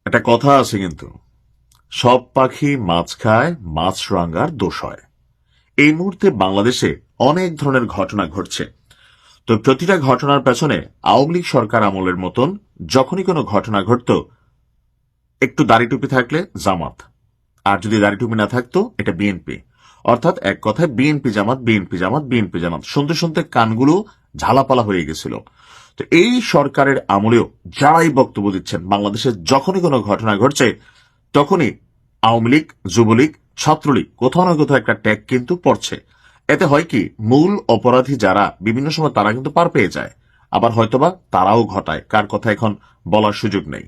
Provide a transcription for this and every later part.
একটা কথা আছে কিন্তু, সব পাখি মাছ খায়, মাছরাঙার দোষ হয়। এই মুহূর্তে বাংলাদেশে অনেক ধরনের ঘটনা ঘটছে। তো প্রতিটা ঘটনার পেছনে আওয়ামী লীগ সরকার আমলের মতন যখনই কোনো ঘটনা ঘটত, একটু দাড়ি টুপি থাকলে জামাত, আর যদি দাড়ি টুপি না থাকতো এটা বিএনপি। অর্থাৎ এক কথায় বিএনপি জামাত, বিএনপি জামাত, বিএনপি জামাত, শুনতে শুনতে কানগুলো ঝালাপালা হয়ে গেছিল। তো এই সরকারের আমলেও যারাই বক্তব্য দিচ্ছেন, বাংলাদেশে যখনই কোনো ঘটনা ঘটছে তখনই আওয়ামী লীগ, যুবলীগ, ছাত্রলীগ কোথাও না কোথাও একটা ট্যাগ কিন্তু পড়ছে। এতে হয় কি, মূল অপরাধী যারা বিভিন্ন সময় তারা কিন্তু পার পেয়ে যায়, আবার হয়তোবা তারাও ঘটায়, কার কথা এখন বলার সুযোগ নেই।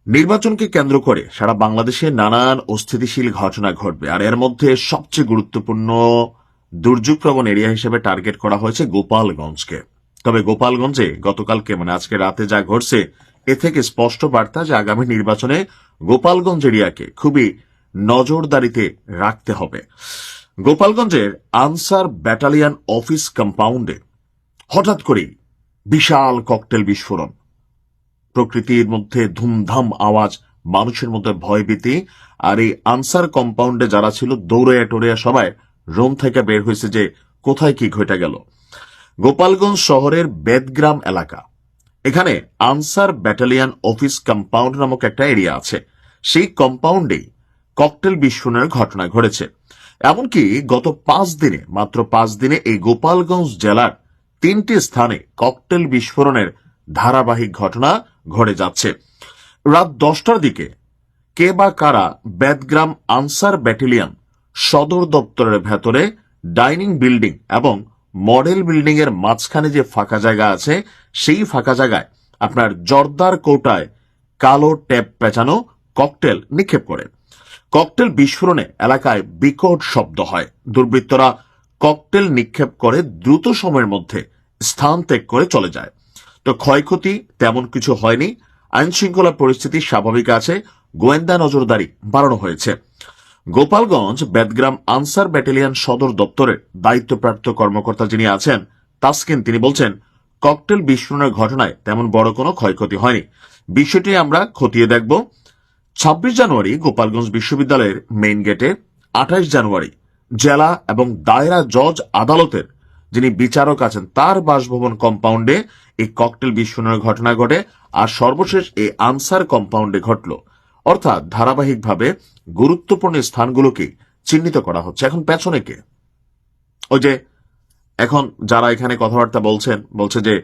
নির্বাচনকে কেন্দ্র করে সারা বাংলাদেশে নানান অস্থিতিশীল ঘটনা ঘটবে, আর এর মধ্যে সবচেয়ে গুরুত্বপূর্ণ দুর্যোগপ্রবণ এরিয়া হিসেবে টার্গেট করা হয়েছে গোপালগঞ্জকে। তবে গোপালগঞ্জে গতকালকে মানে আজকে রাতে যা ঘটছে, এ থেকে স্পষ্ট বার্তা যে আগামী নির্বাচনে গোপালগঞ্জ এরিয়াকে খুবই নজরদারিতে রাখতে হবে। গোপালগঞ্জের আনসার ব্যাটালিয়ন অফিস কম্পাউন্ডে হঠাৎ করেই বিশাল ককটেল বিস্ফোরণ, প্রকৃতির মধ্যে ধুমধাম আওয়াজ, মানুষের মধ্যে ভয়ভীতি। আর এই আনসার কম্পাউন্ডে যারা ছিল দৌড়াইয়া টোড়াইয়া সবাই রোম থেকে বের হয়েছে যে কোথায় কি ঘটে গেল। গোপালগঞ্জ শহরের বেদগ্রাম এলাকা, এখানে আনসার ব্যাটালিয়ন অফিস কম্পাউন্ড নামক একটা এরিয়া আছে। সেই কম্পাউন্ডেই ককটেল বিস্ফোরণের ঘটনা ঘটেছে। এমনকি গত 5 দিনে, মাত্র 5 দিনে এই গোপালগঞ্জ জেলার 3টি স্থানে ককটেল বিস্ফোরণের ধারাবাহিক ঘটনা ঘটে যাচ্ছে। রাত 10টার দিকে কে বা কারা বেদগ্রাম আনসার ব্যাটালিয়ন সদর দপ্তরের ভেতরে ডাইনিং বিল্ডিং এবং মডেল বিল্ডিং এর মাঝখানে যে ফাঁকা জায়গা আছে, সেই ফাঁকা জায়গায় আপনার জর্দার কৌটায় কালো ট্যাপ পেঁচানো ককটেল নিক্ষেপ করে। ককটেল বিস্ফোরণে এলাকায় বিকট শব্দ হয়। দুর্বৃত্তরা ককটেল নিক্ষেপ করে দ্রুত সময়ের মধ্যে স্থান ত্যাগ করে চলে যায়। তো ক্ষয়ক্ষতি তেমন কিছু হয়নি, আইন শৃঙ্খলা পরিস্থিতি স্বাভাবিক আছে, গোয়েন্দা নজরদারি বাড়ানো হয়েছে। গোপালগঞ্জ বেদগ্রাম আনসার ব্যাটালিয়ন সদর দপ্তরের দায়িত্বপ্রাপ্ত কর্মকর্তা যিনি আছেন তাসকিন, তিনি বলছেন ককটেল বিস্ফোরণের ঘটনায় তেমন বড় কোনো ক্ষয়ক্ষতি হয়নি, বিষয়টি আমরা খতিয়ে দেখব। 26 জানুয়ারি গোপালগঞ্জ বিশ্ববিদ্যালয়ের মেইন গেটে, 28 জানুয়ারি জেলা এবং দায়রা জজ আদালতের যিনি বিচারক আছেন তার বাসভবন কম্পাউন্ডে এই ককটেল বিস্ফোরণের ঘটনা ঘটে, আর সর্বশেষ এই আনসার কম্পাউন্ডে ঘটল। অর্থাৎ ধারাবাহিকভাবে গুরুত্বপূর্ণ স্থানগুলোকে চিহ্নিত করা হচ্ছে। এখন পেছনে কে? ওই যে এখন যারা এখানে কথাবার্তা বলছে যে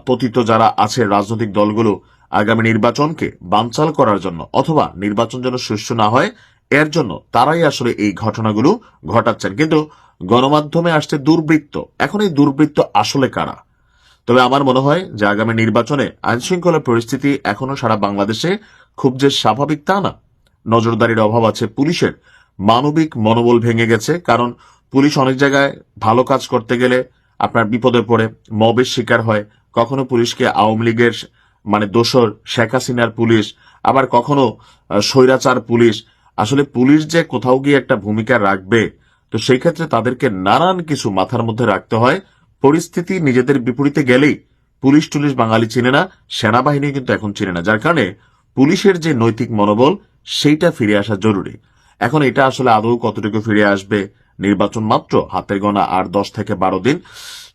পতিত যারা আছে রাজনৈতিক দলগুলো আগামী নির্বাচনকে বানচাল করার জন্য অথবা নির্বাচন যেন সুষ্ঠু না হয় এর জন্য তারাই আসলে এই ঘটনাগুলো ঘটাচ্ছেন। কিন্তু গণমাধ্যমে আসছে দুর্বৃত্ত। এখন এই দুর্বৃত্ত আসলে কারা? তবে আমার মনে হয় যে আগামী নির্বাচনে আইন শৃঙ্খলা পরিস্থিতি এখনো সারা বাংলাদেশে খুব যে স্বাভাবিক তা না। নজরদারির অভাব আছে, পুলিশের মানবিক মনোবল ভেঙে গেছে, কারণ পুলিশ অনেক জায়গায় ভালো কাজ করতে গেলে আপনার বিপদে পড়ে মবের শিকার হয়। কখনো পুলিশকে আওয়ামী লীগের মানে দোসর শেখ হাসিনার পুলিশ, আবার কখনো স্বৈরাচার পুলিশ। আসলে পুলিশ যে কোথাও গিয়ে একটা ভূমিকা রাখবে, তো সেই ক্ষেত্রে তাদেরকে নানান কিছু মাথার মধ্যে রাখতে হয়। পরিস্থিতি নিজেদের বিপরীতে গেলেই পুলিশ টুলিশ বাঙালি চিনে না, সেনাবাহিনী কিন্তু এখন চিনে না, যার কারণে পুলিশের যে নৈতিক মনোবল সেইটা ফিরে আসা জরুরি। এখন এটা আসলে আদৌ কতটুকু ফিরে আসবে, নির্বাচন মাত্র হাতে গোনা আর 10 থেকে 12 দিন।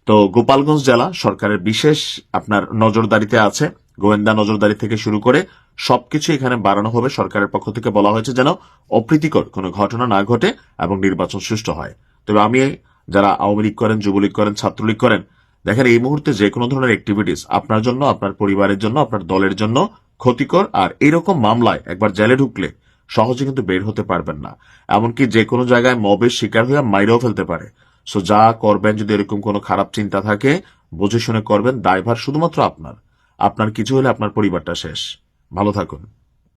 তো গোপালগঞ্জ জেলা সরকারের বিশেষ আপনার নজরদারিতে আছে, গোয়েন্দা নজরদারি থেকে শুরু করে সবকিছু এখানে বাড়ানো হবে। সরকারের পক্ষ থেকে বলা হয়েছে যেন অপ্রীতিকর কোনো ঘটনা না ঘটে এবং নির্বাচন সুষ্ঠু হয়। তবে আমি যারা আওয়ামী লীগ করেন, যুবলীগ করেন, ছাত্রলীগ করেন, দেখেন এই মুহূর্তে যে কোনো ধরনের অ্যাক্টিভিটিস আপনার জন্য, আপনার পরিবারের জন্য, আপনার দলের জন্য ক্ষতিকর। আর এরকম মামলায় একবার জেলে ঢুকলে সহজে কিন্তু বের হতে পারবেন না, এমনকি যে কোনো জায়গায় মবের শিকার হয়ে মাইরেও ফেলতে পারে। সো যা করবেন, যদি এরকম কোনো খারাপ চিন্তা থাকে বুঝে শুনে করবেন। দায়ভার শুধুমাত্র আপনার। আপনার কিছু হলে আপনার পরিবারটা শেষ। ভালো থাকুন।